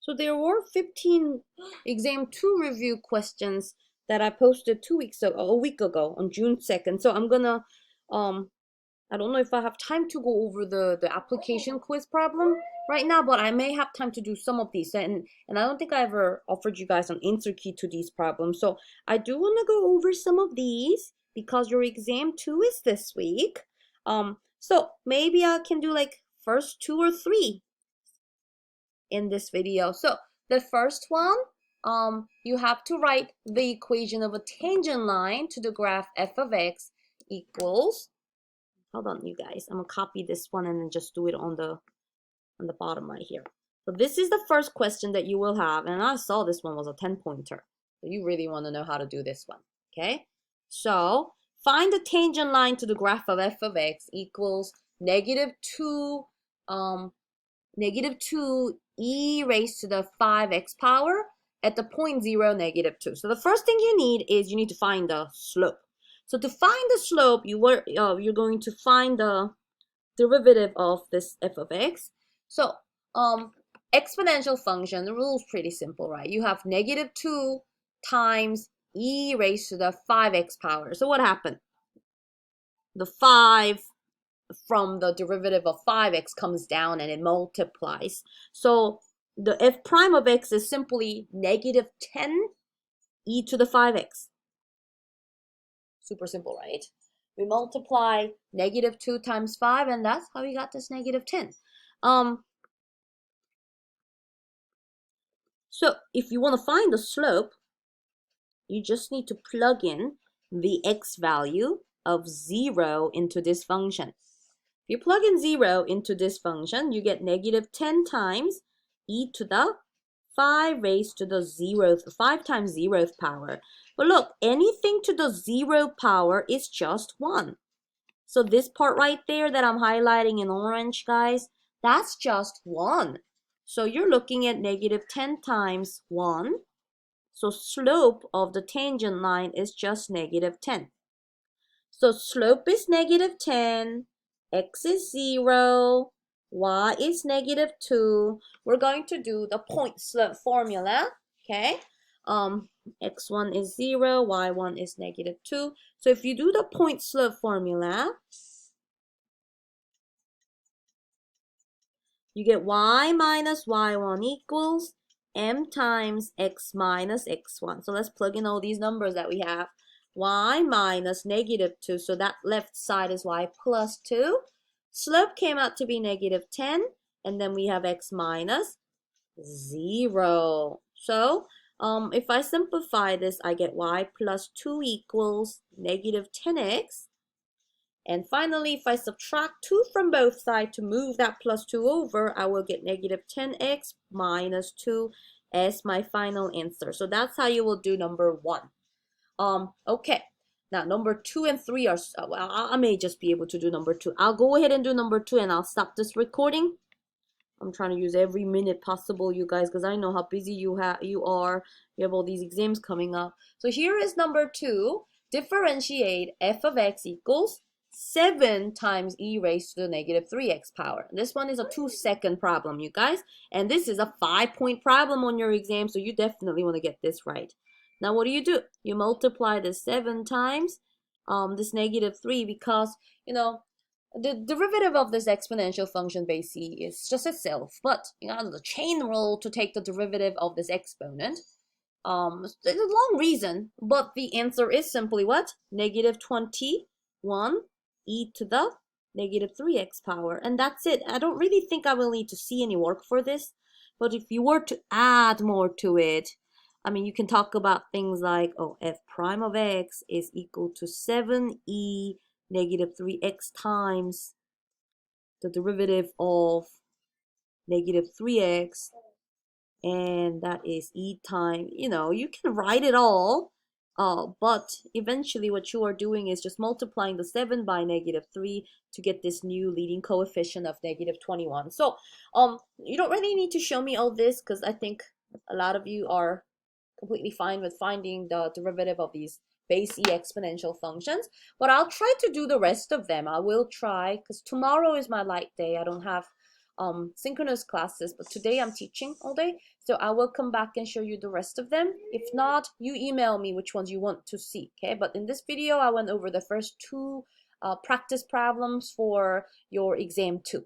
So there were 15 exam 2 review questions that I posted 2 weeks ago, a week ago on June 2nd. So I'm gonna, I don't know if I have time to go over the application quiz problem right now, but I may have time to do some of these. And I don't think I ever offered you guys an answer key to these problems. So I do want to go over some of these because your exam 2 is this week. So maybe I can do like first 2 or 3 in this video. So the first one, you have to write the equation of a tangent line to the graph f of x equals, hold on you guys, I'm gonna copy this one and then just do it on the bottom right here. So this is the first question that you will have, and I saw this one was a 10-pointer. So you really want to know how to do this one, okay? So find the tangent line to the graph of f of x equals negative 2 e raised to the 5x power at the point 0, negative 2. So the first thing you need is you need to find the slope. So to find the slope, you're going to find the derivative of this f of x. So exponential function, the rule is pretty simple, right? You have negative 2 times e raised to the 5x power. So what happened? The 5 from the derivative of 5x comes down and it multiplies. So the f prime of x is simply negative 10 e to the 5x. Super simple, right? We multiply negative 2 times 5, and that's how we got this negative 10. So if you want to find the slope, you just need to plug in the x value of 0 into this function. If you plug in 0 into this function, you get negative 10 times e to the 5 raised to the 0th, 5 times 0th power. But look, anything to the 0 power is just 1. So this part right there that I'm highlighting in orange, guys, that's just 1. So you're looking at negative 10 times 1. So slope of the tangent line is just negative 10. So slope is negative 10, x is 0, y is negative 2. We're going to do the point slope formula, okay? X1 is 0, y1 is negative 2. So if you do the point slope formula, you get y minus y1 equals m times x minus x1. So let's plug in all these numbers that we have. Y minus negative 2, so that left side is y plus 2. Slope came out to be negative 10, and then we have x minus 0. So if I simplify this, I get y plus 2 equals negative 10x. And finally, if I subtract 2 from both sides to move that plus 2 over, I will get negative 10x minus 2 as my final answer. So that's how you will do number 1. Okay. Now, number 2 and 3 are, well, I may just be able to do number 2. I'll go ahead and do number 2 and I'll stop this recording. I'm trying to use every minute possible, you guys, because I know how busy you are. You have all these exams coming up. So here is number 2. Differentiate f of x equals 7 times e raised to the negative 3x power. This one is a 2-second problem, you guys. And this is a 5-point problem on your exam, so you definitely want to get this right. Now, what do? You multiply the 7 times this negative 3 because, you know, the derivative of this exponential function base c is just itself. But, you know, the chain rule to take the derivative of this exponent. There's a long reason, but the answer is simply what? Negative 21 e to the negative 3x power. And that's it. I don't really think I will need to see any work for this. But if you were to add more to it, I mean, you can talk about things like, oh, f prime of x is equal to 7e negative 3x times the derivative of negative 3x. And that is e times, you know, you can write it all. But eventually what you are doing is just multiplying the 7 by negative 3 to get this new leading coefficient of negative 21. So you don't really need to show me all this because I think a lot of you are completely fine with finding the derivative of these base e exponential functions. But I'll try to do the rest of them. I will try because tomorrow is my light day. I don't have synchronous classes, but today I'm teaching all day, so I will come back and show you the rest of them. If not, you email me which ones you want to see, okay? But in this video, I went over the first two practice problems for your exam 2.